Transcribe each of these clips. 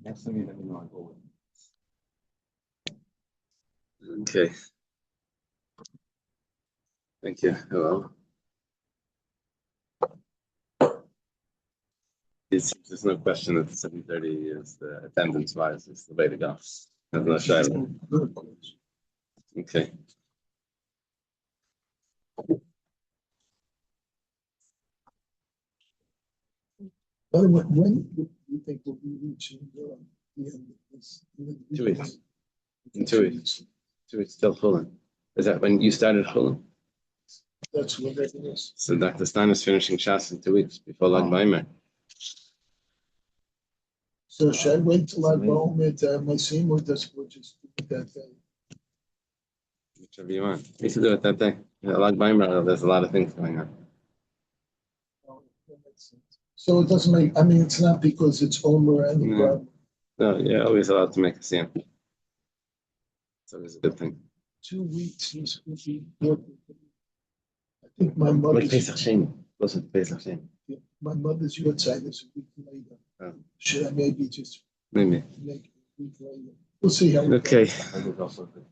Next time you let me know, I'll go with. Okay. Thank you. Hello. There's no question that 7:30 is the attendance-wise is the way to go. There's no shadow. Okay. By the way, when do you think we'll be reaching the end of this? 2 weeks. In 2 weeks. 2 weeks till Chulin. Is that when you started Chulin? That's what it is. So Dr. Stein is finishing Shas in 2 weeks before Lag Baimer. So should I wait till I go with my sim or just we'll just do it that day? Whichever you want. You can do it that day. Lag Baimer, there's a lot of things going on. Oh, that makes sense. So it doesn't make, I mean, it's not because it's Omer any problem. No, you're always allowed to make a sim. It's always a good thing. 2 weeks is would be important. I think my Like mother's Pesach Sheni. Closer to Pesach Sheni. my mother's Yortzeit is a week later. Oh. Should I maybe just Maybe. make it a week later? We'll see how it Okay. goes. I would also think.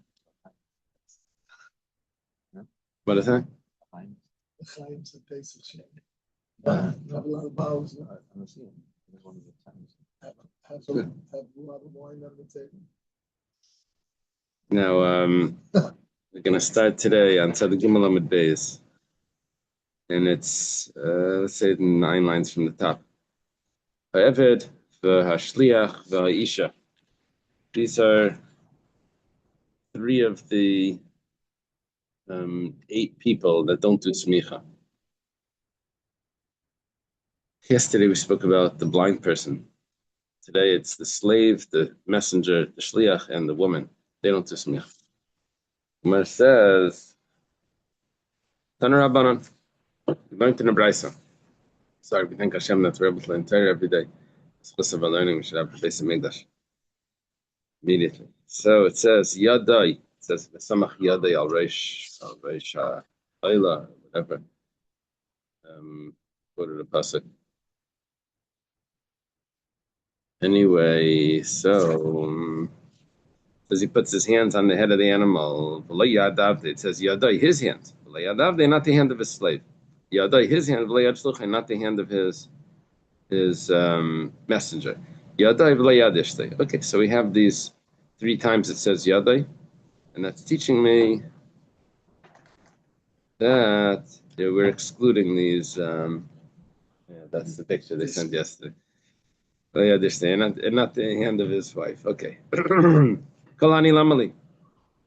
What is that? Fine. The Chaim's and Pesach Sheni. Not a lot of bowels. I'm seeing. It's one of the times. Have a lot of wine on the table. Now, we're going to start today on Tzaddik Gimel Amud Beis. And it's, let's say, 9 lines from the top. Ha'eved, v'hashliach, v'ha'isha. These are 3 of the 8 people that don't do smicha. Yesterday we spoke about the blind person. Today it's the slave, the messenger, the shliach, and the woman. They don't do smicha. Umar says, Tana Rabbanan, we learned in the Brisa. Sorry, we thank Hashem that we're able to learn Torah every day. It's of our learning, we should have a place in Mikdash immediately. So it says, Yadai, it says, Samach Yadai al Reish Ayla, whatever. Quoted a pasuk. Anyway, so as he puts his hands on the head of the animal, it says Yadai, his hand. Not the hand of his slave. Yadai, his hand, not the hand of his messenger. Yadai. Okay, so we have these 3 times it says Yadai, and that's teaching me that we're excluding these. That's the picture they sent yesterday. And not the hand of his wife. Okay. Kalani Lamali.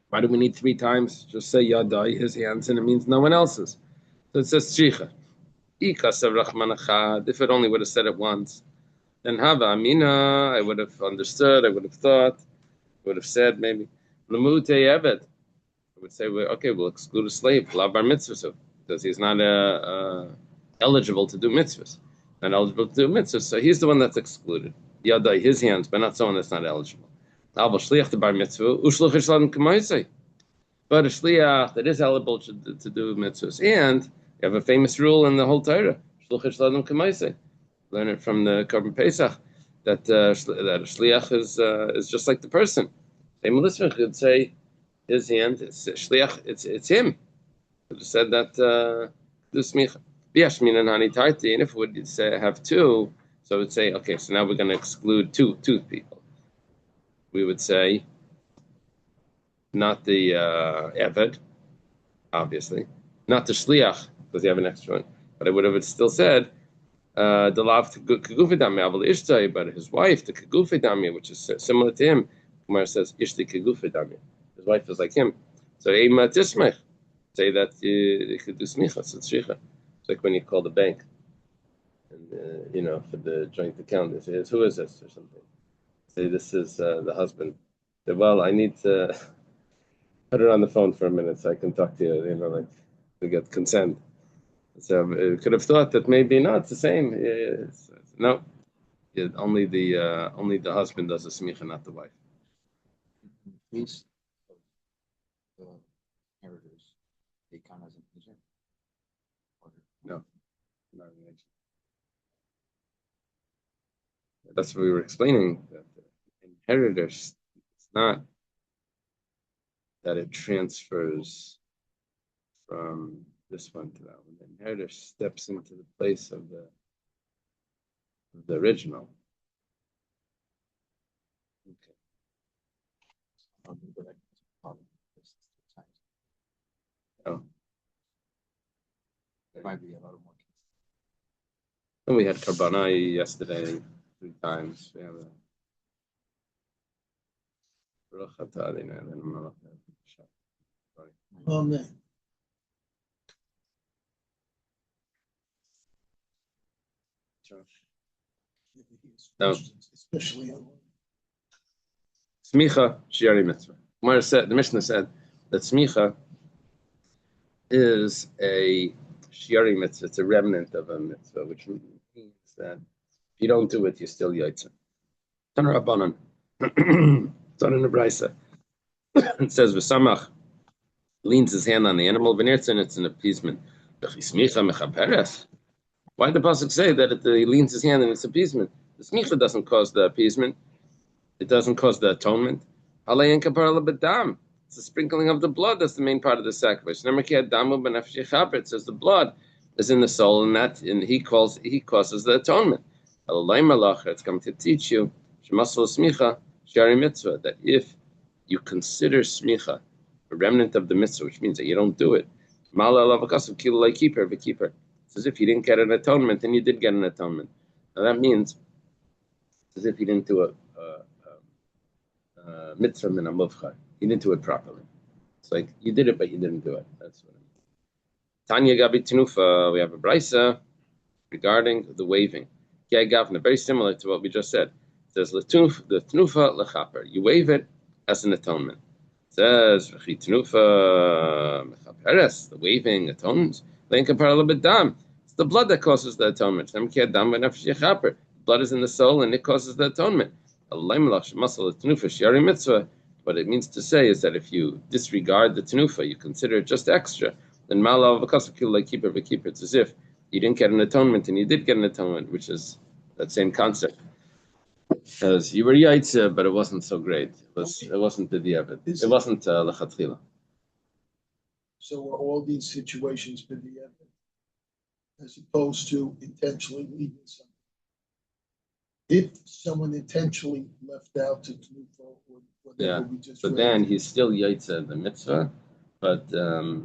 Why do we need 3 times? Just say Yadai, his hands, and it means no one else's. So it says Tzricha. If it only would have said it once, then Hava Amina, I would have understood, I would have thought, I would have said maybe. Lamute Eved. I would say, well, okay, we'll exclude a slave, Labar mitzvah, because he's not eligible to do mitzvahs. Not eligible to do mitzvahs, so he's the one that's excluded. Yadai, his hands, but not someone that's not eligible. But a shliach that is eligible to do mitzvahs, and you have a famous rule in the whole Torah. Learn it from the Korban Pesach that a shliach is just like the person. Same listener could say his hand, it's shliach, it's him. It said that do smicha. And if we would say have 2, so it would say, okay, so now we're going to exclude two people. We would say not the Eved, obviously, not the shliach, because you have an extra one. But I would have still said the lav to kegufidami, aval ishtai, but his wife, the kegufidami, which is similar to him. Kumar says ishti kegufidami. His wife is like him. So ema tismech, say that you could do smicha, so tzricha. It's like when you call the bank, and for the joint account, they say, who is this or something. Say this is the husband. Say, well, I need to put her on the phone for a minute so I can talk to you, to get consent. So you could have thought that maybe not, it's the same. No, only the husband does a smicha, not the wife. In case of the inheritors, they count as an agent? Or No, not an agent. that's what we were explaining. That the inheritors, it's not that it transfers from this one to that one. The inheritor steps into the place of the original. Okay. Oh. There might be a lot more. And we had Karbanai yesterday 3 times. We have a Amen. No. Especially on Smicha Shiari Mitzvah. The Mishnah said that Smicha is a Shiari Mitzvah. It's a remnant of a mitzvah, which means that if you don't do it, you're still Yaitza. Tan Rabbanan. It's on in the Brisa. It says V'samach leans his hand on the animal. V'nirtzin, it's an appeasement. Smicha mechaperes. Why did the pasuk say that he leans his hand and it's appeasement? The smicha doesn't cause the appeasement. It doesn't cause the atonement. It's the sprinkling of the blood that's the main part of the sacrifice. It says the blood is in the soul, and he causes the atonement. It's coming to teach you that if you consider smicha a remnant of the mitzvah, which means that you don't do it, it's as if you didn't get an atonement and you did get an atonement. Now that means it's as if you didn't do a mitzvah min amuvchar. You didn't do it properly. It's like you did it, but you didn't do it. That's what it means. Tanya Gabi Tenufa, we have a brisa regarding the waving. Gavna, very similar to what we just said. It says the tenufa lechaper. You wave it as an atonement. It says tenufa mechaperes. The waving atones. It's the blood that causes the atonement. Blood is in the soul, and it causes the atonement. What it means to say is that if you disregard the tenufa, you consider it just extra, then it's as if you didn't get an atonement and you did get an atonement, which is that same concept. Because you were yaitze, but it wasn't so great. It wasn't the diavad. It wasn't lechatchila. So are all these situations been the evidence as opposed to intentionally leaving something? If someone intentionally left out to Tnufa or whatever we just but read, then he's still yaitze the mitzvah, but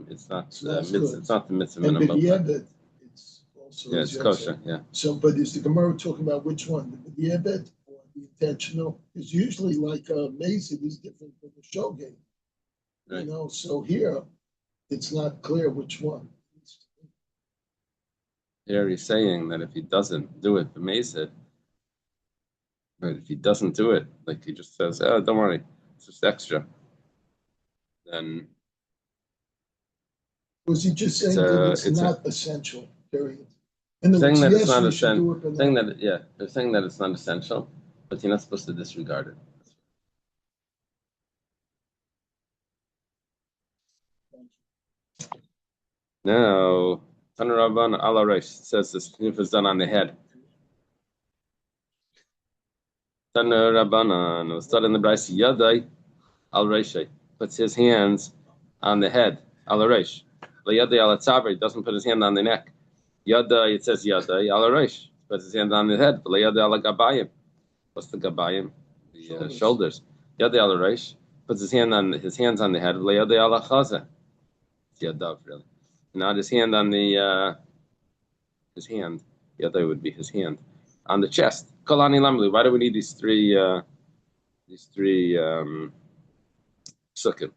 it's not It's the not mitzvah. good. It's not the mitzvah. and minimum. b'diavad, it's also Yeah, as it's you kosher. said. Yeah. So, but is the Gemara talking about which one, the b'diavad or the intentional? It's usually like a mason is different from the shogeg. Right. You know, so here it's not clear which one. Here he's saying that if he doesn't do it, the Masid, but if he doesn't do it, like he just says, "Oh, don't worry, it's just extra," then Was he just saying that it's not essential? Period. In saying that it's not we should do essential. it, but Saying not. that they're saying that it's not essential, but you're not supposed to disregard it. Now, Tanuraban ala Reish says this snoof is done on the head. Tanurabanan was taught in the Brisa Yadai al Reish puts his hands on the head al Reish. Yadai al Tzavar doesn't put his hand on the neck. Yadai, it says Yadai al Reish puts his hand on the head. Yadai al Gabayim. What's the Gabayim? The shoulders. Yadai al Reish puts his hands on the head. Yadai al Chaza. It's Yadav really. Not his hand on the his hand. The other would be his hand on the chest. Kolani lamli. Why do we need these three psukim? It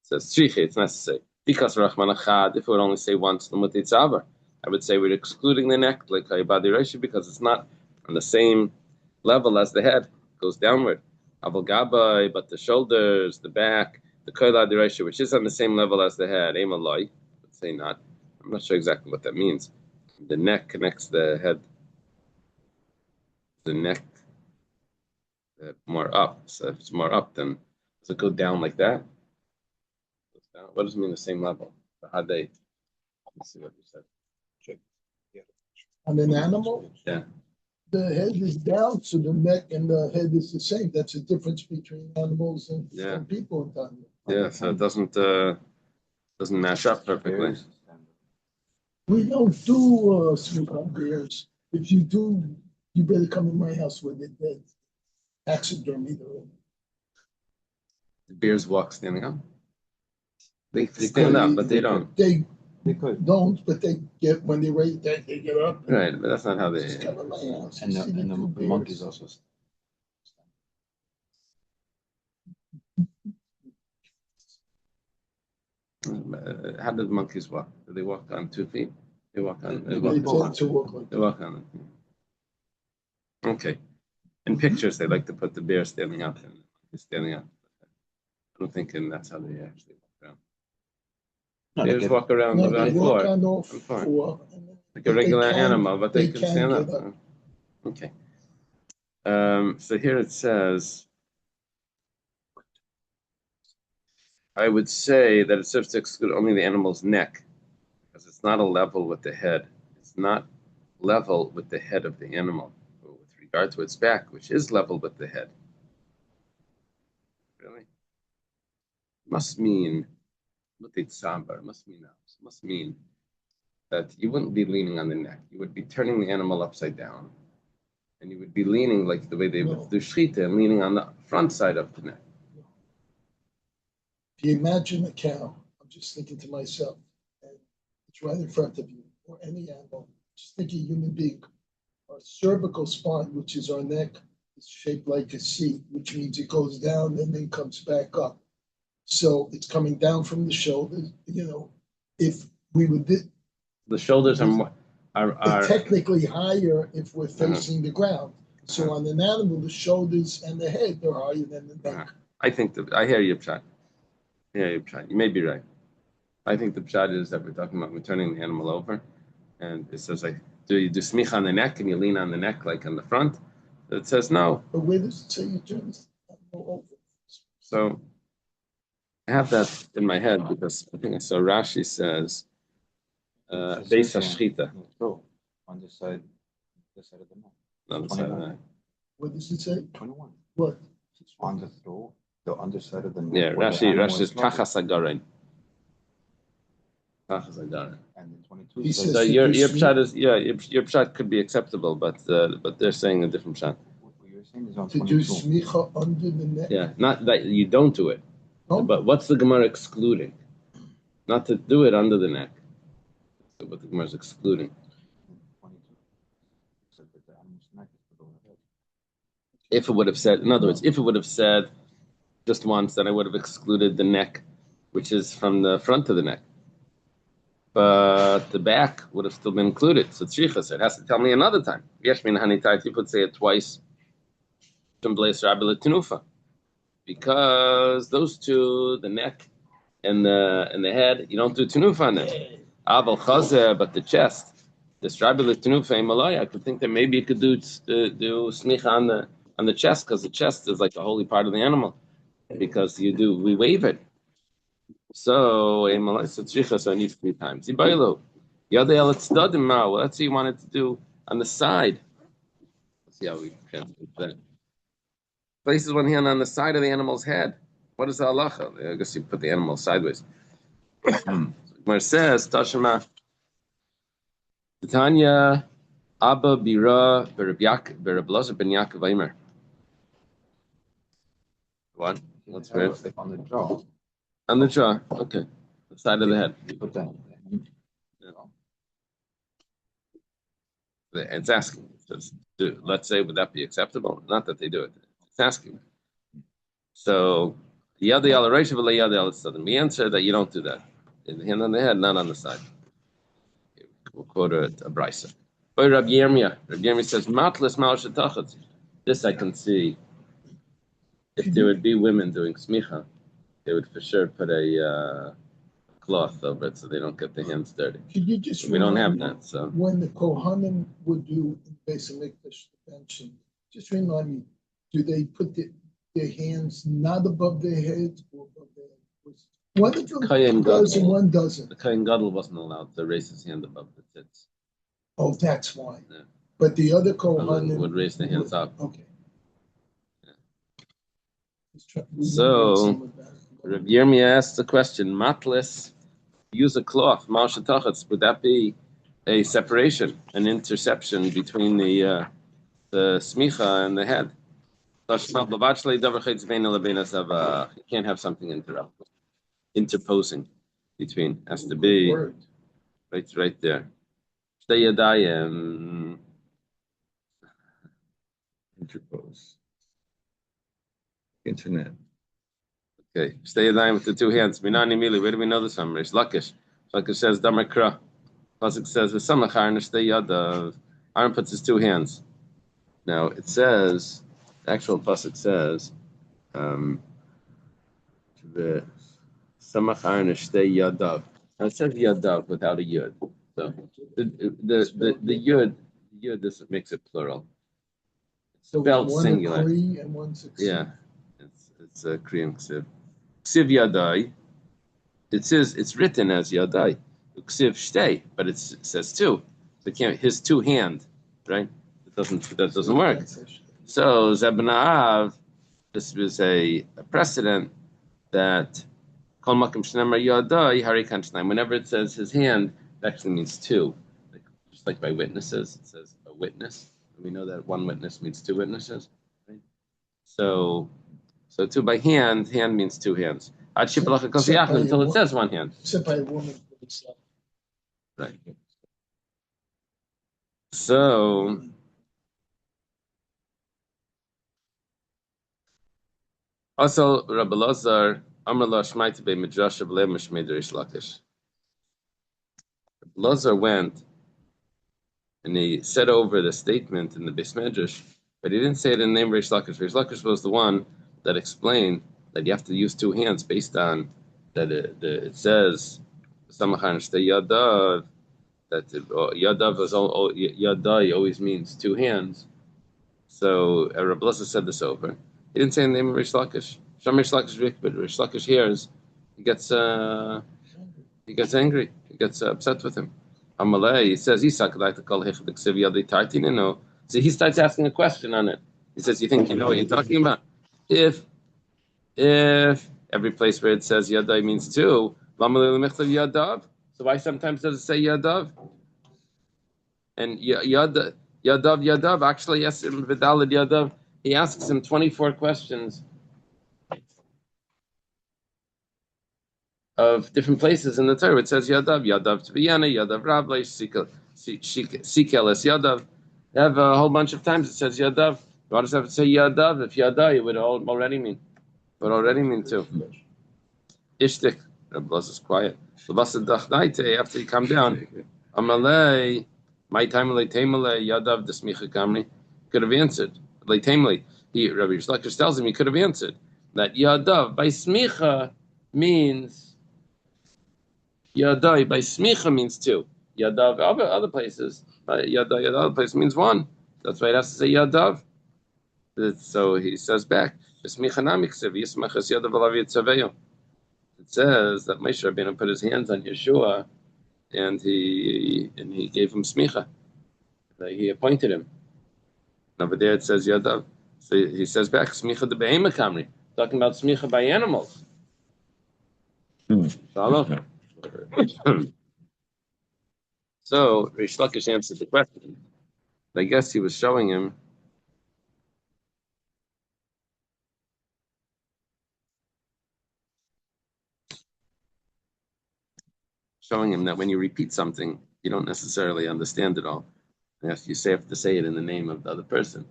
says tzriche. It's necessary because Rachman Achad. If it would only say once, I would say we're excluding the neck like Hayabadi Reishi because it's not on the same level as the head. It goes downward. Aval Gabai, but the shoulders, the back, the Koiladi Reishi, which is on the same level as the head. Emaloi. Say not. I'm not sure exactly what that means. The neck connects the head. The neck more up. So if it's more up, then does it go down like that? What does it mean the same level? The hadei. Let's see what you said. On an animal? Yeah. the head is down, so the neck and the head is the same. That's the difference between animals and people. Yeah, so it doesn't match up perfectly. We don't do smoke on bears. If you do, you better come in my house when they're dead. Taxidermy. The bears walk standing up. They stand up, but they don't. They could. don't, but they get when they're ready, they get up. Right, but that's not how they. Just come in my house. And You see the two monkeys bears. also. How do the monkeys walk? Do they walk on 2 feet? They walk on. They tend to walk like They walk on it. Okay. In pictures, they like to put the bear standing up and standing up. I don't think that's how they actually walk around. No, They just walk around No, the they walk floor. on all floor. four. Like a regular animal, but they can stand get up. Okay. So here it says, I would say that it serves to exclude only the animal's neck, because it's not a level with the head. It's not level with the head of the animal, with regard to its back, which is level with the head. Really? Must mean, must mean that you wouldn't be leaning on the neck. You would be turning the animal upside down. And you would be leaning like the way they would do shchita and leaning on the front side of the neck. If you imagine a cow, I'm just thinking to myself, and it's right in front of you, or any animal, just think of a human being. Our cervical spine, which is our neck, is shaped like a C, which means it goes down and then comes back up. So it's coming down from the shoulders. If we would, the shoulders are technically higher if we're facing the ground. So on an animal, the shoulders and the head are higher than the neck. I think I hear you, Pshat. You may be right. I think the Pshat is that we're talking about turning the animal over, and it says like, do you do smicha on the neck and you lean on the neck like on the front? It says no. But where does it say you turn the animal over? So I have that in my head because I think I saw Rashi says Beis Hashchita. On this side of the neck. On the side of the neck. What does it say? 21. What? On the throat, the underside of the neck. Yeah, Rashi is Kachas Agarin. And then 22. He So says your pshat is your pshat could be acceptable, but they're saying a different pshat. What you're saying is on to 22. do smicha under the neck. Yeah, not that you don't do it, No? but what's the Gemara excluding? Not to do it under the neck. So what the Gemara is excluding. 22. Except that the animal's neck is below the head. If it would have said, in other words, if it would have said just once, then I would have excluded the neck, which is from the front of the neck. But the back would have still been included. So Tzricha said, it has to tell me another time. Yeshmin Hanitayt, you could say it twice. Because those two, the neck and the head, you don't do tenufa on them. Aval Chazer, but the chest, the Strabila tenufa in Malaya, I could think that maybe you could do smicha on the chest, because the chest is like a holy part of the animal. Because we wave it. So in Malaya, so I need 3 times. Well, that's what you wanted to do on the side. Let's see how we translate that. Places one hand on the side of the animal's head. What is the halacha? I guess you put the animal sideways. Where it says, Tashema, Tanya, Abba Bira, Berablaza Ben Yaakov Aimer. What? What's weird? On the jaw. On the jaw. Okay. The side of the head. You put that. It's asking. Let's say, would that be acceptable? Not that they do it. It's asking. So, the we answer that you don't do that. The hand on the head, not on the side. We'll quote a brisa. Rabbi Yirmiyah says, "Matlas malshatachat." This I can see. If there would be women doing smicha, they would for sure put a cloth over it so they don't get their hands dirty. Could you just We don't have that, so when the Kohanim would do Beis Hamikdash benching, just remind me, do they put their hands not above their heads or above their heads? One of them does and one doesn't. The Kohen Gadol wasn't allowed to raise his hand above the tits. Oh, that's why. Yeah. But the other Kohanim would raise their hands up. Okay. So, Rabbi Yirmiyah asked the question, matlis, use a cloth, would that be a separation, an interception between the smicha and the head? You can't have something interposing between. Has to be right there. Interpose. Internet. Okay, stay yadayim with the two hands. Minani mili. Where do we know this from? Rish Lakish. Lakish says damakra. Pasuk says v'samachar nishtei yadav. Aaron puts his two hands. Now it says, the actual pasuk says, the samachar nishtei yadav. Now it says yadav without a yud. So the yud this makes it plural. It's spelled singular. And one succeed. Yeah, it's a Kriyan Ksiv. Ksiv Yadai. It says it's written as Yadai. Ksiv Shtei, but it says two. So it can't his two hand, right? That doesn't work. So Zebnaav, this was a precedent that Kol Makom Shnemar Yadai Harikan Shnayim. Whenever it says his hand, it actually means two. Just like by witnesses, it says a witness. We know that one witness means two witnesses, right? So two by hand means two hands. Until it says one hand. Except by a woman. Right. So also Rabbi Lazar Amar Lo Shmaita Be Midrash B'Lei Mishmei Rish Lakish. Lazar went and he said over the statement in the Beis Medrash, but he didn't say it in the name of Rish Lakish. Rish Lakish was the one that explained that you have to use two hands based on that it says Samachan Shtei Yadav, that Yadav is Yadai always means two hands. So Rabbi Lazar said this over. He didn't say in the name of Rish Lakish. Sham Rish Lakish, but Rish Lakish hears, he gets angry, he gets upset with him. Amalei, he says, no. So he starts asking a question on it. He says, you think you know what you're talking about? If every place where it says Yadai means two, Yadav, so why sometimes does it say Yadav? And Yadav, actually, yes, Vidalid Yadav, he asks him 24 questions of different places in the Torah. It says Yadav Tviyana, Yadav Rabla, Sikel es Yadav. They have a whole bunch of times it says Yadav. Why does it have to say Yadav? If Yadai, it would already mean. It would already mean two. Ishtik. Rabbi is quiet. After you come down, Amalei, my time Yadav Desmicha Kamri could have answered. Rabbi Shlakish tells him he could have answered that Yadav by Smicha means Yadai by Smicha means two. Yadav other places, Yadai other place means one. That's why it has to say Yadav. So he says back, it says that Moshe Rabbeinu put his hands on Yeshua, and he gave him smicha. He appointed him. Over there it says Yadav. So he says back, smicha de be'ema kamri, talking about smicha by animals. So Rish Lakish answered the question. I guess he was showing him that when you repeat something, you don't necessarily understand it all. Yes, you have to say it in the name of the other person.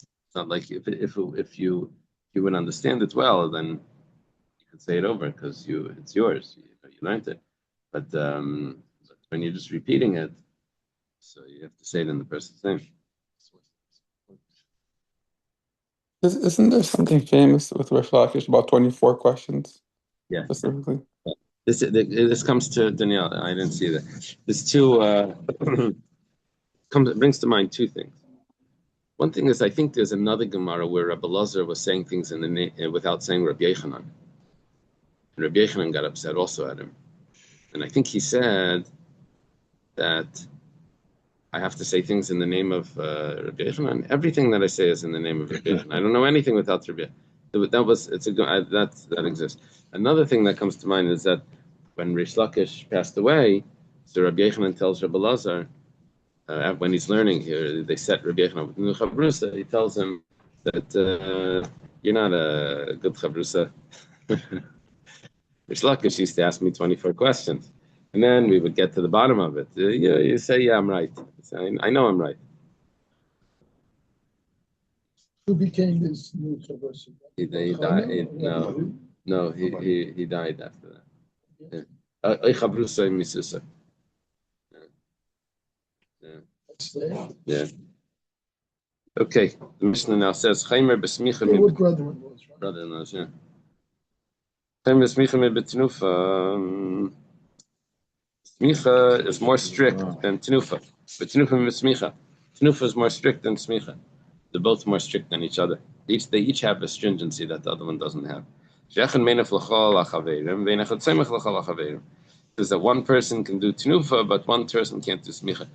It's not like if you would understand it well, then you could say it over because it's yours. You learned it. But when you're just repeating it, so you have to say it in the person's name. Isn't there something famous with Rish Lakish about 24 questions? Yeah. Specifically. This comes to Danielle. I didn't see that. There's two. Brings to mind two things. One thing is, I think there's another Gemara where Rabbi Lazar was saying things in the without saying Rabbi Yechanan. And Rabbi Yechanan got upset also at him. And I think he said that I have to say things in the name of Rabbi Yochanan. Everything that I say is in the name of Rabbi Yochanan. I don't know anything without Rabbi Yochanan. That exists. Another thing that comes to mind is that when Rish Lakish passed away, so Rabbi Yochanan tells Rabbi Lazar, when he's learning here, they set Rabbi Yochanan with New Chavrusa. He tells him that you're not a good Chavrusa. Rish Lakish used to ask me 24 questions. And then we would get to the bottom of it. You say, yeah, I'm right. I know I'm right. Who became this new Chavrusa? He died. No, he died after that. Chavrusa Misusa. Yeah. Okay. The Mishnah now says, Chaimer besmicha mi. What brother-in-laws, right? Brother-in-laws, yeah. Chaimer besmicha mi betnufa. Smicha is more strict than Tenufa. But Tenufa and Smicha. Tenufa is more strict than Smicha. They're both more strict than each other. They each have a stringency that the other one doesn't have. Is that one person can do Tenufa, but one person can't do Smicha.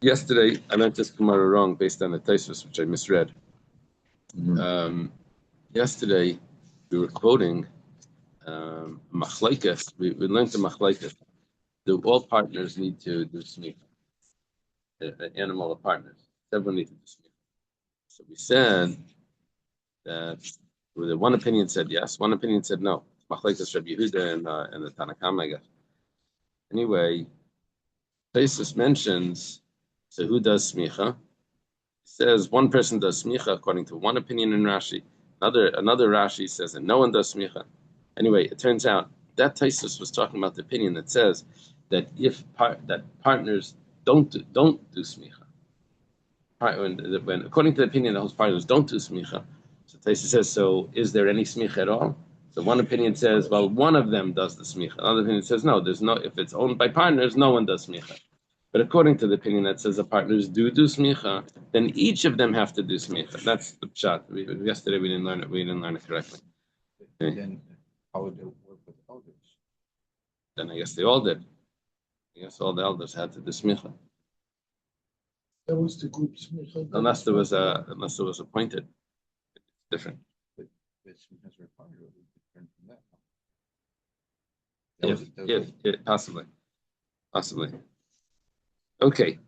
Yesterday, I learned this Gemara wrong based on the Taisus, which I misread. Yesterday, we were quoting Machlaikas. We learned the Machlaikas. All partners need to do smicha. Animal partners. Everyone needs to do smicha. So we said that one opinion said yes, one opinion said no. Machlekes Rabbi Yehuda and the Tanakam, I guess. Anyway, Taisus mentions, so who does smicha? He says one person does smicha according to one opinion in Rashi. Another Rashi says that no one does smicha. Anyway, it turns out that Taisus was talking about the opinion that says that partners don't do smicha. When according to the opinion, those partners don't do smicha. So Taisa says, so is there any smicha at all? So one opinion says, well, one of them does the smicha. Another opinion says, no, there's no. If it's owned by partners, no one does smicha. But according to the opinion that says the partners do smicha, then each of them have to do smicha. That's the pshat. Yesterday we didn't learn it. We didn't learn it correctly. Then how would it work with elders? Then I guess they all did. I guess all the elders had to do smicha. That was the group smicha. Unless there was appointed. It's different. But smichas required, it would be different from that. Yeah, possibly. Okay. Okay.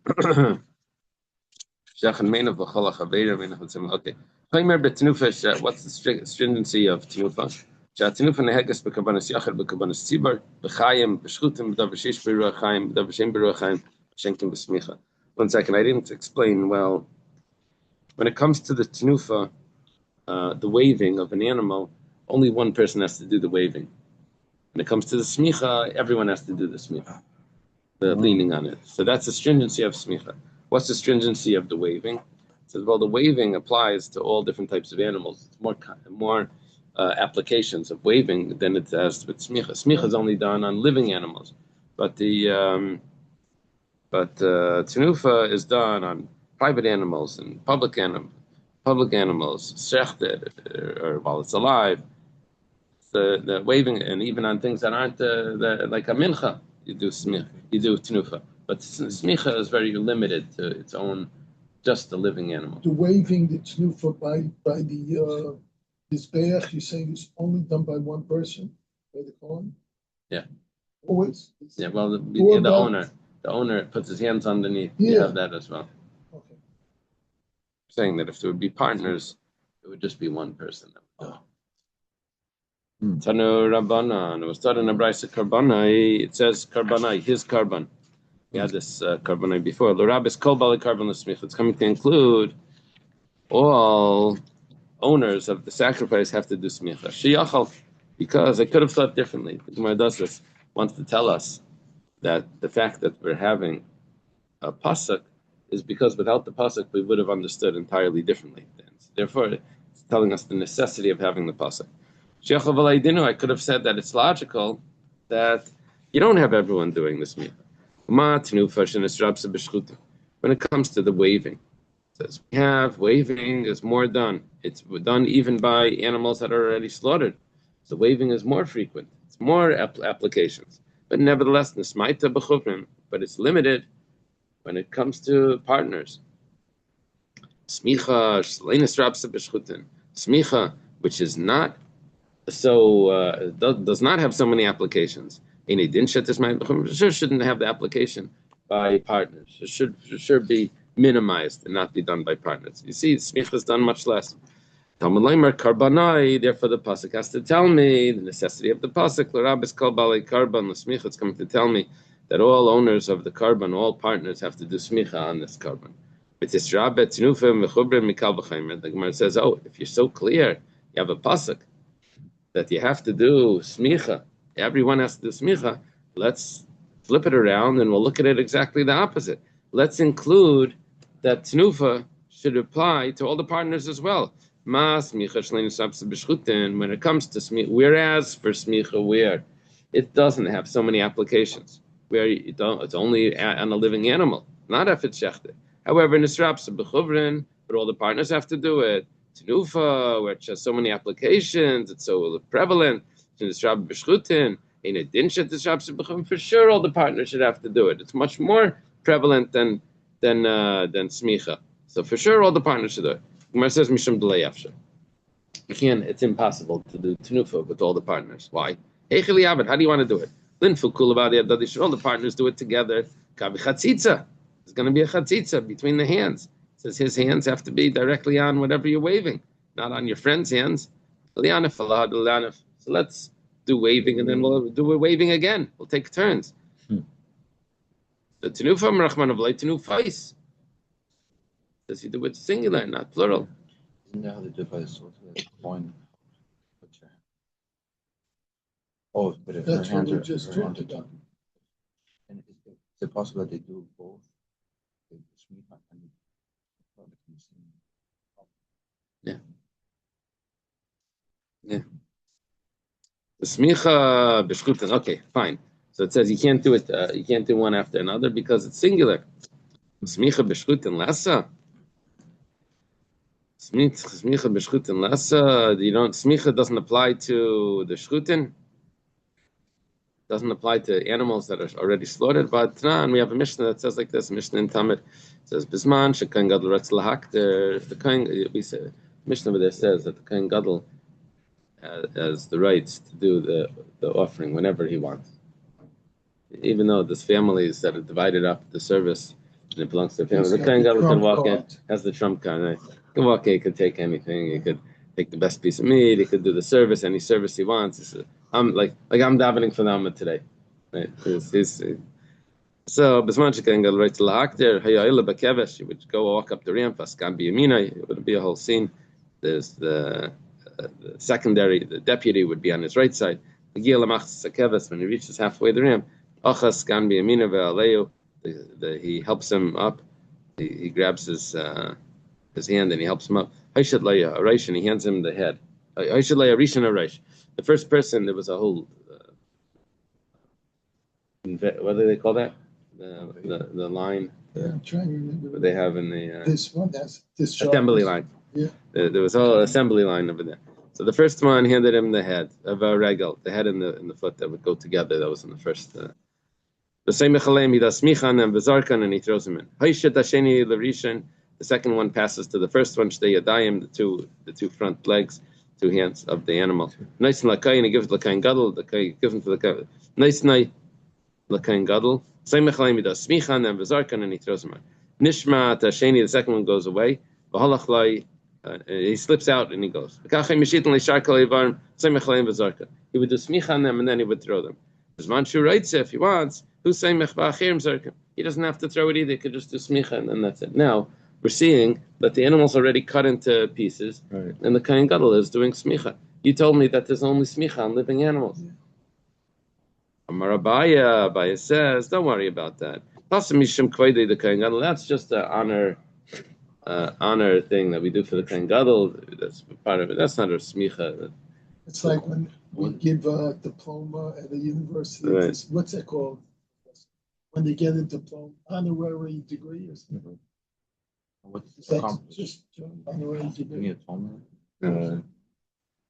What's the stringency of tenufa? Tenufa neheges b'kabanas yachad b'kabanas tzibar b'chayim b'shchutim b'dav b'ruach chayim b'dav b'shem b'ruach chayim b'shenkim b'smicha. 1 second, I didn't explain well. When it comes to the tenufa, the waving of an animal, only one person has to do the waving. When it comes to the smicha, everyone has to do the smicha, the leaning on it. So that's the stringency of smicha. What's the stringency of the waving? It says, well, the waving applies to all different types of animals. It's more applications of waving than it has with smicha. Smicha is only done on living animals, but tenufa is done on private animals and public animals, shechted, or while it's alive. The waving, and even on things that aren't like a mincha, you do tenufa. But smicha is very limited to its own, just the living animal. The waving, the tenufa by the Mizbeach, you're saying is only done by one person, by the Kohen? Yeah. Always? Yeah, well, the owner puts his hands underneath. Yeah. You have that as well. Okay. Saying that if there would be partners, it would just be one person. Tanu Rabbanan. It was taught in a Brisa Karbanai. It says Karbanai, his Karban. We had this Karbanai before. L'Rabbis Kol Bali Karban L'Smich. It's coming to include all owners of the sacrifice have to do smicha. Sheyachal, because I could have thought differently. The Gemara does this, wants to tell us that the fact that we're having a pasuk is because without the pasuk we would have understood entirely differently. Therefore, it's telling us the necessity of having the pasuk. I could have said that it's logical that you don't have everyone doing this smicha. When it comes to the waving, it says we have waving is more done. It's done even by animals that are already slaughtered. So waving is more frequent. It's more applications. But nevertheless, but it's limited. when it comes to partners. Smicha, shleinis rapsa b'shchutin. Smicha, which is not so does not have so many applications. Sure shouldn't have the application by partners. It should be minimized and not be done by partners. You see, smicha is done much less. Talmud Leimer karbanai. Therefore, the pasuk has to tell me the necessity of the pasuk. L'rabis kol balei karban l'smicha. It's coming to tell me that all owners of the karban, all partners, have to do smicha on this karban. The Gemara says, "Oh, if you're so clear, you have a pasuk that you have to do smicha. Everyone has to do smicha. Let's flip it around and we'll look at it exactly the opposite. Let's include that tnufa should apply to all the partners as well. When it comes to smicha, whereas for smicha, where it doesn't have so many applications, where you don't, it's only on a living animal, not if it's shechter. However, in Nisrapsa b'chuvrin, but all the partners have to do it. Tenufa, which has so many applications, it's so prevalent. For sure, all the partners should have to do it. It's much more prevalent than smicha. So for sure, all the partners should do it. Gemara says mishum delay after. You can't. It's impossible to do tenufa with all the partners. Why? How do you want to do it? Should all the partners do it together? There's going to be a chatzitza between the hands. It says his hands have to be directly on whatever you're waving, not on your friend's hands. So let's do waving, and then we'll do a waving again. We'll take turns. The tenufa merachman of light tenufais. Does he do it singular, not plural? Isn't that how they do it by the sword? Point. Put your hand. Oh, but if her That's what hands we are just her hands talked are about. talking. And is it possible that they do both? They do smicha and Yeah. The smicha b'shchutin. Okay, fine. So it says you can't do it. You can't do one after another because it's singular. Smicha b'shchutin lasa. Smicha b'shchutin lasa. You don't. Smicha doesn't apply to the shchutin. Doesn't apply to animals that are already slaughtered. But Tanan, we have a Mishnah that says like this. Mishnah in Tamid says Bisman shekain gadol retz lahak. The kain we say Mishnah over there says that the kain gadol has the rights to do the offering whenever he wants. Even though there's families that are divided up the service and it belongs to the family, the kain gadol can walk in, has the trump card. Right? He can walk in, he could take anything, he could take the best piece of meat, he could do the service, any service he wants. I'm like I'm davening for the Amma today. Right? So Bisman shekain gadol right to lahak there, hayayla bakevesh, you would go walk up the ramp, askan biyamina, it would be a whole scene. There's the secondary, the deputy would be on his right side. When he reaches halfway the ramp, he helps him up. He grabs his hand and he helps him up. And he hands him the head. The first person, there was a whole what do they call that? The line. I'm trying to remember. What they have in the This one, that's this assembly line. Yeah. There was a whole assembly line over there. So the first one handed him the head of a regal, the head and the foot that would go together. That was in the first. The same mechalem, he does smichan and bezarkan, and he throws him in. The second one passes to the first one. Shtei yadayim, the two front legs, two hands of the animal. Nice and lakai, and he gives lakain gadol. He gives him to the nice night lakain gadol. Same mechalem, he does smichan and bezarkan, and he throws him in. Nishma tasheni, the second one goes away. He slips out and he goes. He would do smicha on them and then he would throw them. Manchu writes if he wants, he doesn't have to throw it either, he could just do smicha and then that's it. Now we're seeing that the animal's already cut into pieces, right, and the kain gadol is doing smicha. You told me that there's only smicha on living animals. Amar Abaya says, don't worry about that. That's just an honor thing that we do for the kain gadol. That's part of it. That's not a smicha. It's like when we give a diploma at a university. Right. What's that called? When they get a diploma, honorary degree or something. What's Is that accomplished? just honorary Any degree? atonement?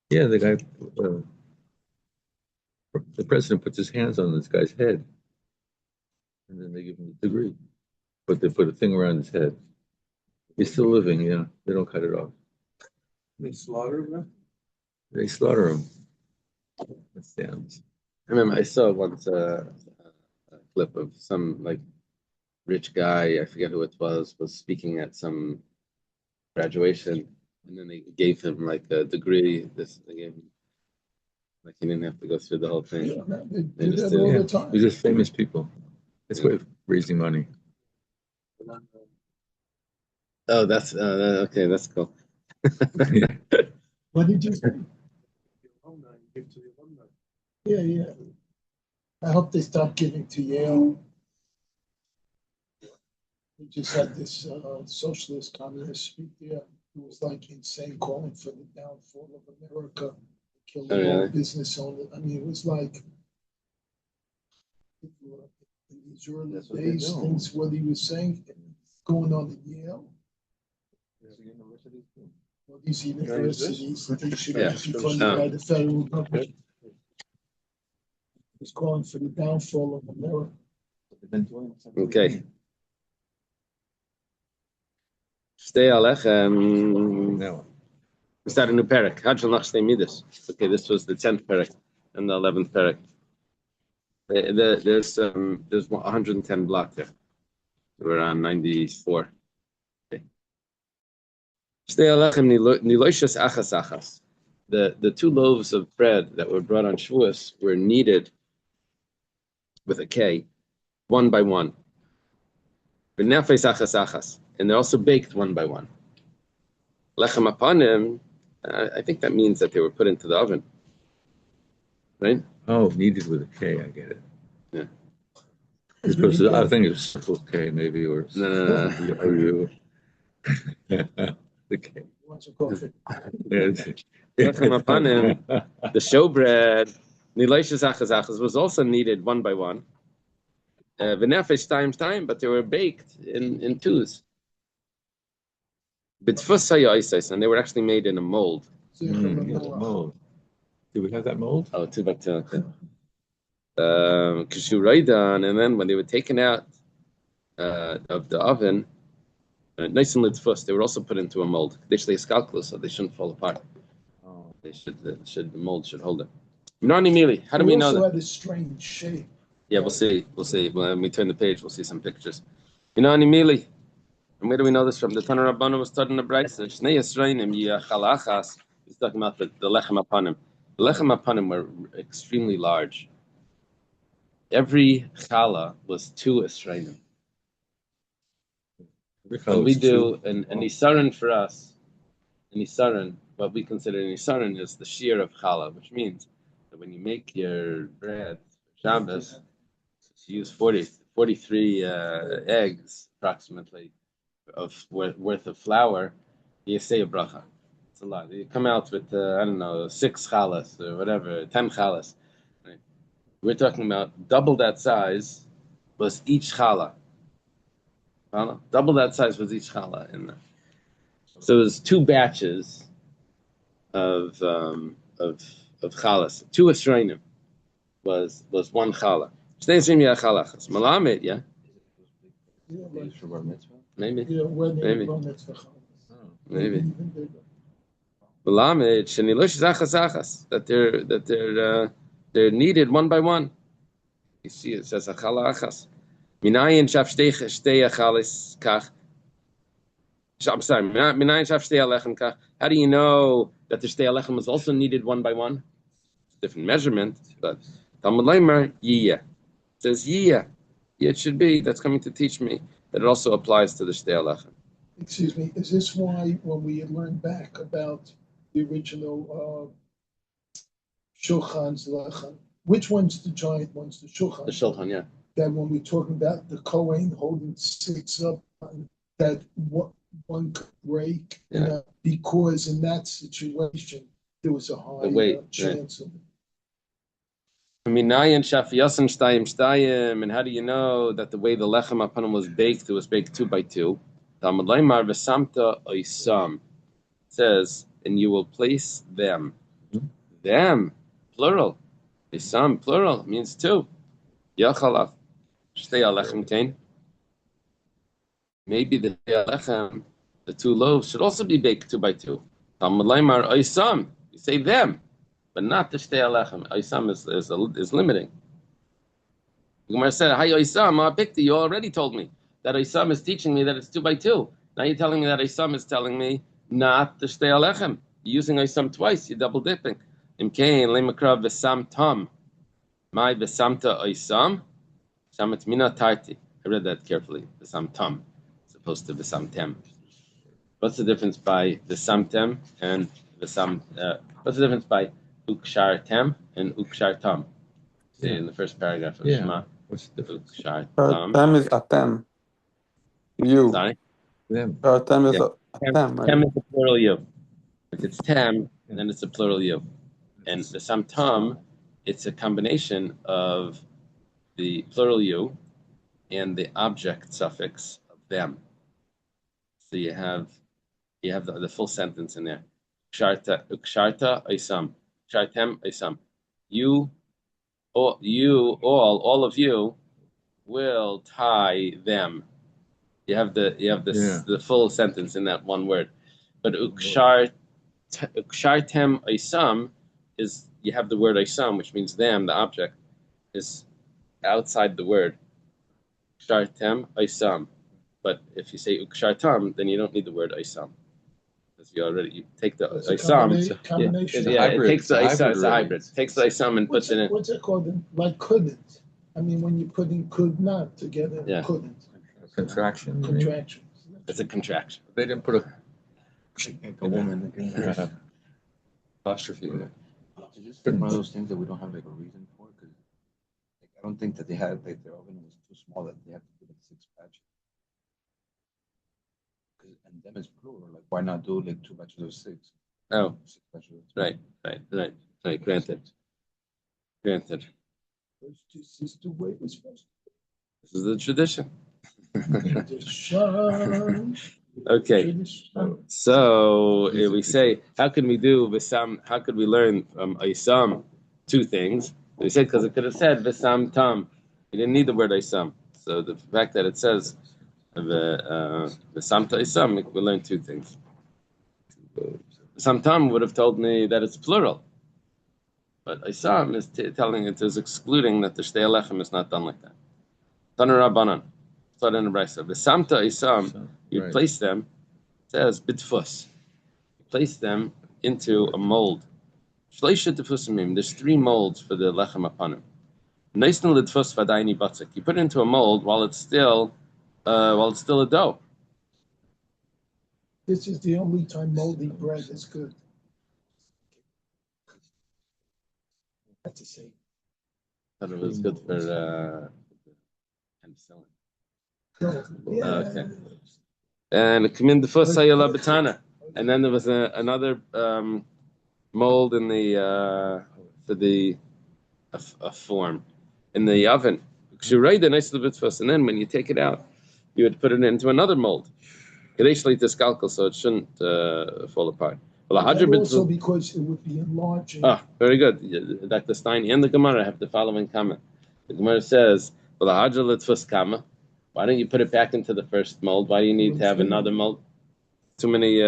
Yeah, the guy, the president puts his hands on this guy's head, and then they give him the degree. but they put a thing around his head. He's still living, yeah. They don't cut it off. They slaughter him? They slaughter him. That sounds. I remember I saw once a clip of some like rich guy, I forget who it was speaking at some graduation, and then they gave him like a degree. They gave him like he didn't have to go through the whole thing. Yeah, they They do just that all Yeah, the time. they're just famous people. It's a way of raising money. Oh, that's okay. That's cool. What did you say? Yeah, yeah. I hope they stop giving to Yale. We just had this socialist communist speak there. It was like insane, calling for the downfall of America, killing Oh, really? all business owners. I mean, it was like in these early That's what they days, do. things what he was saying going on at Yale. Well, these universities, they should Yeah. be funded by the federal government. He's calling for the downfall of America. Okay. Stay alechem. Now, We start a new parak. Hajjal nach stay midas. Okay, this was the 10th parak and the 11th parak. There's 110 blocks there. We're on 94. Okay. Stay alechem niloishas achas achas. The two loaves of bread that were brought on Shavuos were kneaded with a K, one by one. V'nafes achas achas, and they're also baked one by one. Lechem apanim, I think that means that they were put into the oven, right? oh, needed with a K, I get it. Yeah. It's supposed to, I think it's simple K maybe, or No. you. The K. Wants to call for Lechem apanim, the showbread, niloishas achas achas, was also kneaded one by one. V'nafesh time, but they were baked in twos. B'tfus hayosais, and they were actually made in a mold. Mold. Do we have that mold? Oh, 2 by 2. Okay. Kishuraidan, and then when they were taken out of the oven, nice and litfus, they were also put into a mold. They should so they shouldn't fall apart. Oh. They should the mold should hold them. Minani Mili, how do we know also that? had a strange shape. Yeah, we'll see. When we turn the page, we'll see some pictures. Minani Mili. And where do we know this from? The Tanur Rabbanu was taught in the Brisa. Shnei Yisrainim Yachalachas. He's talking about the lechem apanim. The lechem apanim were extremely large. Every challah was 2 Yisrainim. When we do an Isaran for us, an Isaran, what we consider an Isaran is the shear of challah, which means that when you make your bread for Shabbos, you use 43 eggs approximately worth of flour, you say a bracha. It's a lot. You come out with, 6 challahs or whatever, 10 challahs. Right? We're talking about double that size was each challah. Double that size was each challah in there. So it was 2 batches of challahs. 2 esrainim was 1 challah. Shnei esrainim yachalachas. Malamed, yeah. Maybe. Yeah, when they Maybe. run it for Challahs. Maybe. Even bigger. Malamed shenilosh zachas achas, that they're needed one by one. You see, it says achala achas. Minayin shaf shtei achalis kach. I'm sorry. Minayin shaf shtei alechem kach. How do you know that the shtei alechem is also needed one by one? It's a different measurement, but Talmud Leimer yiyah. It says yiyah. Yeah, it should be. That's coming to teach me that it also applies to the shtei alechem. Excuse me, is this why when we learned back about the original Shulchan's Lechem, which one's the giant one's the Shulchan? The shulchan, yeah. That when we're talking about the Kohen holding 6 up, that one could break, Yeah. because in that situation there was a high chance of it. Minayin shafiyasan shtayim, and how do you know that the way the lechem apanim was baked, it was baked 2 by 2? Talmud Leimar v'samta oisam says, and you will place them. Them, plural. Isam, plural, means 2. Yachalav. Shtei alechem kain. maybe the lechem, the two loaves, should also be baked 2 by 2. Talmud Laimar Oisam, you say them, but not the shtei lechem. Oisam is limiting. The Gemara said, "Hi Oisam, Bikti, you already told me that Oisam is teaching me that it's 2 by 2. Now you're telling me that Oisam is telling me not the shtei lechem. You're using Oisam twice. You're double dipping. Imkain lemakra v'sam tam, my v'samta Oisam, shamet mina tarti." I read that carefully. V'sam tam, as opposed to v'sam tem. What's the difference by v'sam tem and v'sam? What's the difference by ukshar tem and ukshar tam? See in the first paragraph of Yeah. Shema. What's the difference? Ukshar tam. Tem is atem. You. Sorry. Them. Tem is Yeah. atem, right? Tem is a plural you. If it's tem, then it's a plural you. And v'sam tam, it's a combination of the plural you and the object suffix of them. So you have the full sentence in there. Uksharta Isam. Ukshartem Isam. All of you will tie them. You have the full sentence in that one word. But ukshartem Isam is, you have the word Isam, which means them, the object, is outside the word. Ukshartem Isam. But if you say ukshartam, then you don't need the word Isam. Because you take the It's a Isam. combination. Yeah, it takes the Isam, hybrid, it's a hybrid. It takes the Isam and puts it in. What's it called? Like couldn't. I mean, when you put in could not together, Yeah. couldn't. Contraction. Contractions. It's a contraction. They didn't put A woman. a apostrophe in there. It's just one of those things that we don't have like a reason for, because like, I don't think that they had like their oven was too small that they have to do like 6 batches. And them is plural. Like why not do like 2 batches of 6? Oh, 6 batches of right. Granted. This is the way we're supposed This is the tradition. to. Tradition. Okay. Tradition. So we say, how can we do Visam? How could we learn from Isam 2 things? We said because it could have said Visam Tam. You didn't need the word Isam. So the fact that it says Visam to Isam, we learn 2 things. Visam Tam would have told me that it's plural. But Isam is it is excluding that the Shtei Alechem is not done like that. Taner Rabbanan. Thought in the Brisa. V'samta Isam, you place them, it says bitfus. You place them into a mold. Shleisha tefusimim, there's 3 molds for the lechem apanim. Neistan lidfus v'adayini batzik. You put it into a mold while it's still a dough. This is the only time moldy bread is good. That's a saying. Thought it was good for penicillin. Yeah. Okay. And Kamin the Fus Sayala Batana. And then there was another mold in the for the a form in the oven. And then when you take it out, you would put it into another mold. So it shouldn't fall apart. And also because it would be enlarging. Ah, very good. Dr. Stein and the Gemara have the following comment. The Gemara says, why don't you put it back into the first mold? Why do you need to have another mold? Too many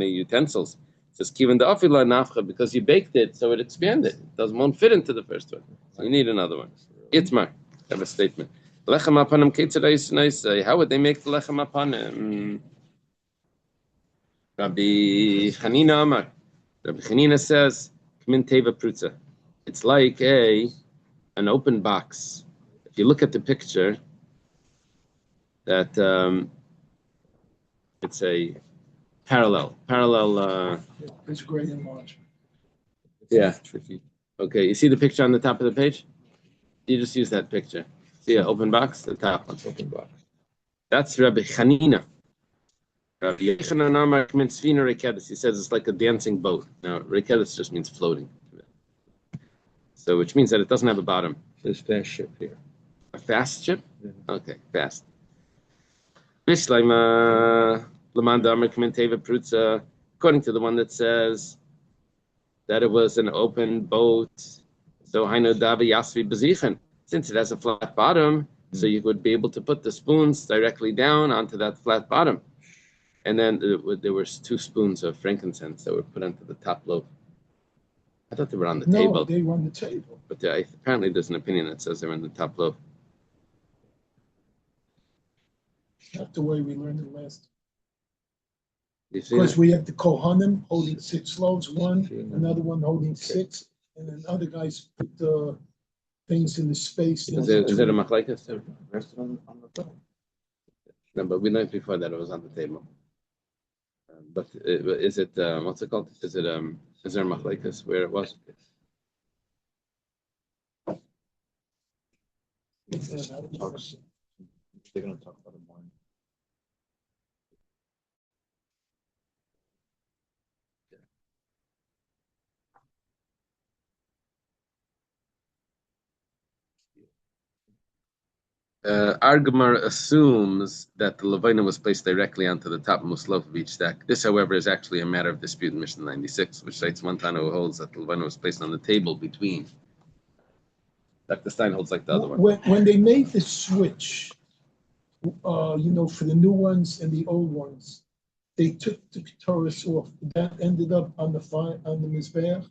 utensils. It says kivan da'afila nafcha, because you baked it, so it expanded. It won't fit into the first one. So you need another one. Itmar, have a statement. Lechem apanim ketzadai nice. How would they make the lechem apanim? Rabbi Chanina Amar. Rabbi Chanina says, "Kmin teva prutza." It's like an open box. If you look at the picture, that it's a parallel. It's great enlargement. Yeah. Tricky. Okay, you see the picture on the top of the page? You just use that picture. See an open box, the top one. Open box. That's Rabbi Chanina. Rabbi Yechanan Amar Kmin Sfina Rekedes. He says it's like a dancing boat. Now, Rekedes just means floating. So, which means that it doesn't have a bottom. There's fast ship here. A fast ship? Yeah. Okay, fast. According to the one that says that it was an open boat, so since it has a flat bottom, So you would be able to put the spoons directly down onto that flat bottom. And then there were 2 spoons of frankincense that were put onto the top loaf. I thought they were on the No, table, they were on the table. but apparently there's an opinion that says they're on the top loaf. Not the way we learned it last. You see Because that? we have the Kohanim holding 6 loaves, another one holding 6, and then other guys put the things in the space. Is it a machlekes? Rested on the phone. No, but we learned before that it was on the table. But is it what's it called? Is there a machlekes where it was? They're gonna talk about it more. Argamar assumes that the Levina was placed directly onto the topmost loaf of each stack. This, however, is actually a matter of dispute in Mishnah 96, which cites one Tana who holds that the Levina was placed on the table between. Dr. Stein holds like the other one. When they made the switch, for the new ones and the old ones, they took the Torahs off. That ended up on the Mizbeach.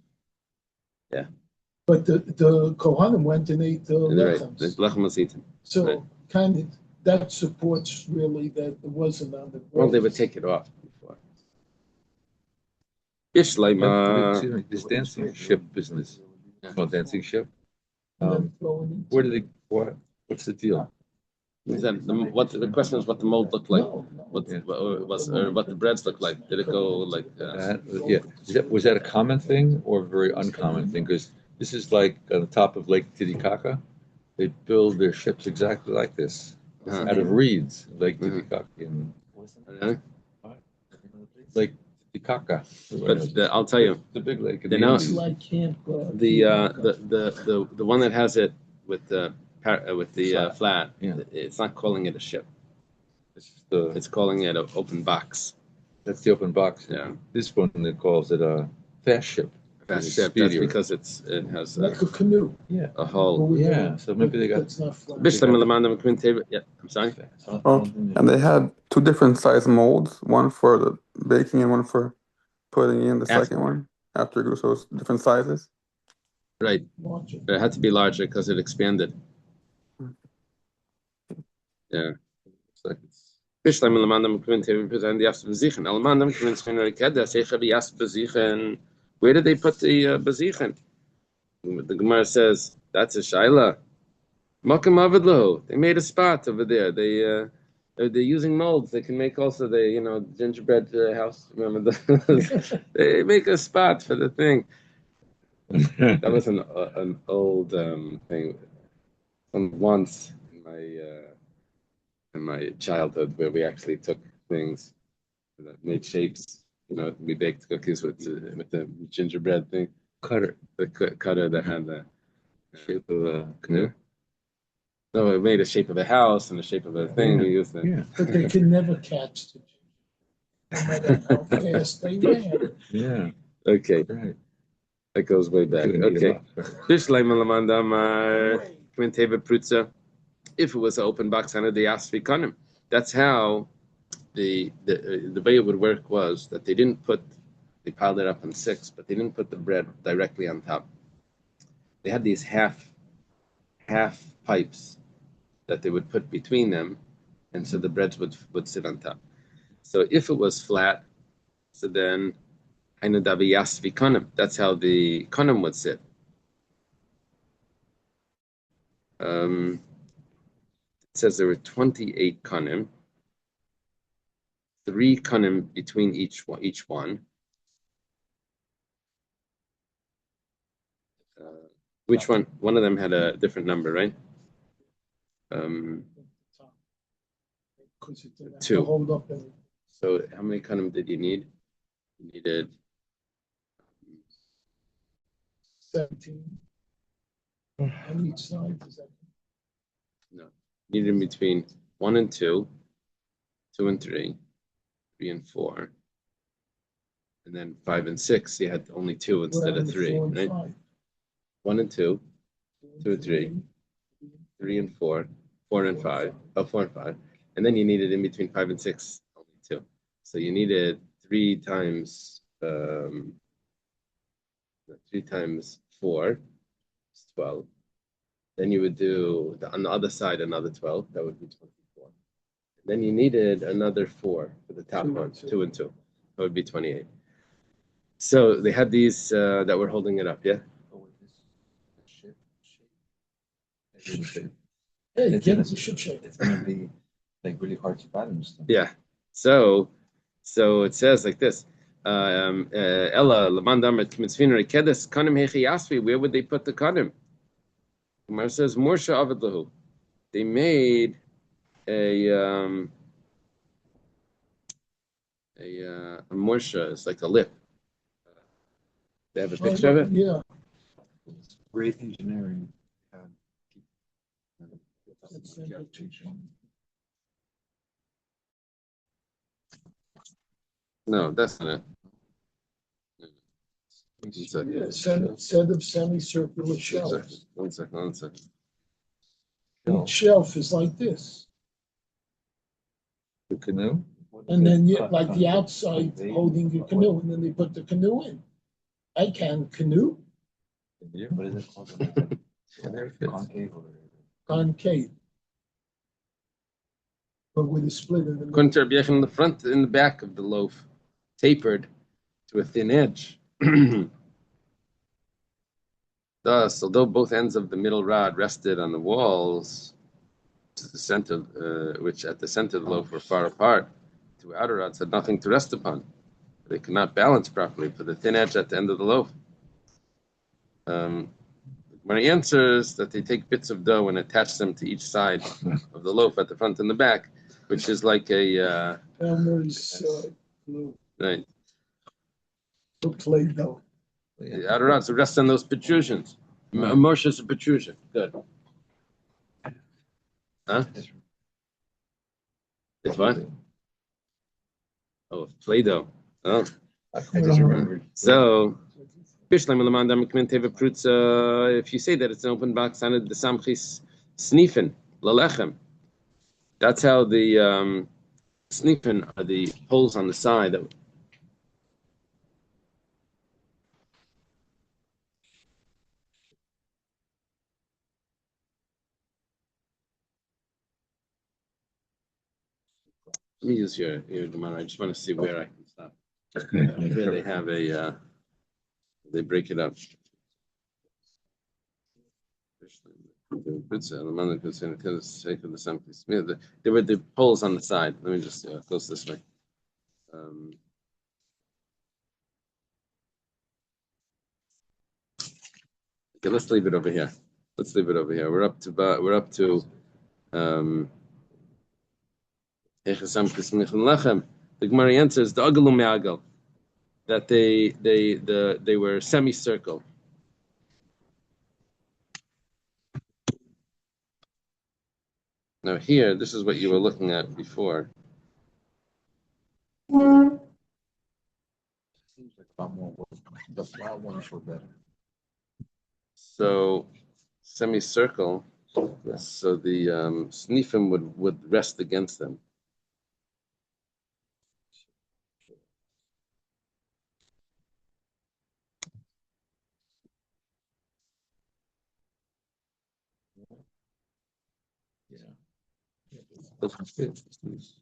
Yeah. But the Kohanim went and ate the Right. lechems. The lechem was eaten. So Right. kind of that supports really that it wasn't on the. Well, they would take it off before. Ishlaima. This dancing ship business, well, dancing ship. And then throw it in. Where did what's the deal? Is that the question is what the mold looked like? No. What the breads looked like? Did it go like? Yeah, was that a common thing or a very uncommon thing? Because this is like on the top of Lake Titicaca. They build their ships exactly like this, out of reeds, Lake Titicaca. Really? Lake Titicaca. But I'll tell you, The big lake. in They the know- It's Indies. like camp. the one that has it with the flat, Yeah. it's not calling it a ship. It's just the, It's calling it an open box. that's the open box. Yeah. This one that calls it a fast ship. Fast It's ship. That's speedier. because it has Like a canoe. Yeah. a But hull. we Yeah, have- so maybe they got- It's not flat. Yeah, I'm sorry. Oh, and they had 2 different size molds, one for the baking and one for putting in the After. second one after it grew, so it's different sizes. Right. Larger. But it had to be larger because it expanded. Yeah. It's like it's Bishlam Lamandam Quintin present the Yas Bezichen. Alamandam Quintin Rekeda, Sechavi Yas Bezichen. Where did they put the Bezichen? The Gemara says that's a Shaila. Makam Avidlo. They made a spot over there. They're using molds. They can make also the gingerbread house. Remember they make a spot for the thing. That was an old thing. Once in my childhood, where we actually took things that made shapes. We baked cookies with the gingerbread thing. cutter, The cutter that had the shape of a canoe. No, it made a shape of a house and the shape of a thing. We used it. Yeah, But they can never catch the. No matter how fast they ran. yeah, Okay, right. that goes way back. Couldn't eat 'em Okay. up. Bishleim Lamandam Quinteva Prutza. If it was an open box under the Asvikanim, that's how the way it would work was that they piled it up on 6, but they didn't put the bread directly on top. They had these half pipes that they would put between them, and so the breads would sit on top. So if it was flat, so then that's how the konim would sit. It says there were 28 konim, 3 konim between each one. Which one? One of them had a different number, right? 'Cause it didn't have to 2. Hold up and. So how many konim did you need? You needed 17 on each side. Is that? needed in between 1 and 2, 2 and 3, 3 and 4, and then 5 and 6. You had only 2 instead of 3, right? 1 and 2, 2 and 3, 3 and 4, 4 and 5. Oh, 4 and 5. And then you needed in between 5 and 6 only 2. So you needed 3 times 4 is 12. Then you would do on the other side another 12. That would be 24. And then you needed another 4 for the top one, 2 and 2. That would be 28. So they had these that were holding it up, yeah? But with this shape, Hey, give us a ship shape. it's gonna be like really hard to balance. Yeah. So it says like this. Ella Lamandam Mitzvina Kedes Kanim Hechi Yasvi. Where would they put the Kanim? Gemara says Morsha Avad Lahu. They made a Morsha. It's like a lip. They have a picture of it. Yeah. It's great engineering. No, that's not it. Set of semicircular shelves. One second. Each shelf is like this. The canoe? And then you like the outside holding the canoe, and then they put the canoe in. I can canoe Yeah. What is it called? Yeah, there it fits. Concave or concave. But with a split in the middle. Kunter in the front and the back of the loaf, tapered to a thin edge. Thus, although both ends of the middle rod rested on the walls to the center, which at the center of the loaf were far apart, two outer rods had nothing to rest upon. They could not balance properly for the thin edge at the end of the loaf. When he answers that they take bits of dough and attach them to each side of the loaf at the front and the back, which is like a Elmer's glue. right. Play dough. The outer rods to rest on those protrusions. Moshe is a protrusion. Good. Huh? It's what? Oh, Play-Doh. Oh. I just remembered. So, if you say that it's an open box on the samchis snifen lalechem, that's how the snifen are the holes on the side. Let me use your Gemara. I just want to see where I can stop. Here they have a, they break it up. There were the poles on the side. Let me just close this way. Okay, let's leave it over here. We're up to the Gemara answers the agalum me'agal, that they were semicircle. Now here, this is what you were looking at before. seems like a lot more work. The flat ones were better. So semicircle. So the snifim would rest against them.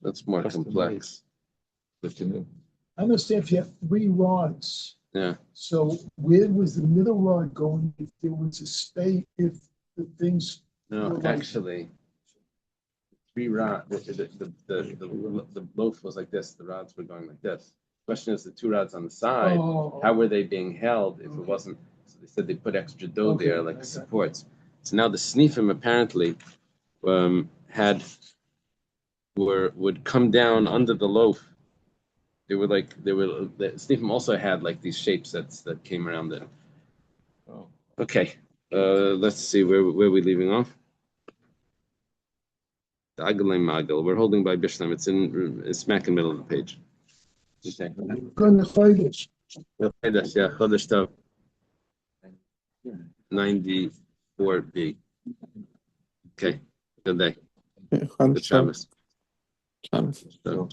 That's more complex. The canoe. I understand if you have 3 rods. Yeah. So where was the middle rod going if there was a space, if the things? No, actually, 3 rods. The loaf was like this. The rods were going like this. Question is the 2 rods on the side. Oh, How were they being held if it wasn't? So they said they put extra dough Okay, there, like okay. supports. So now the snifim apparently would come down under the loaf. The snifim also had like these shapes that came around it. Oh. Okay, let's see where we're leaving off. The Agalei Magal. We're holding by Bishlam. It's smack in the middle of the page. Going to Chodesh. Yeah, Chodesh Tov 94b. Okay, good day. Yeah, Good Shabbos. Shabbos. So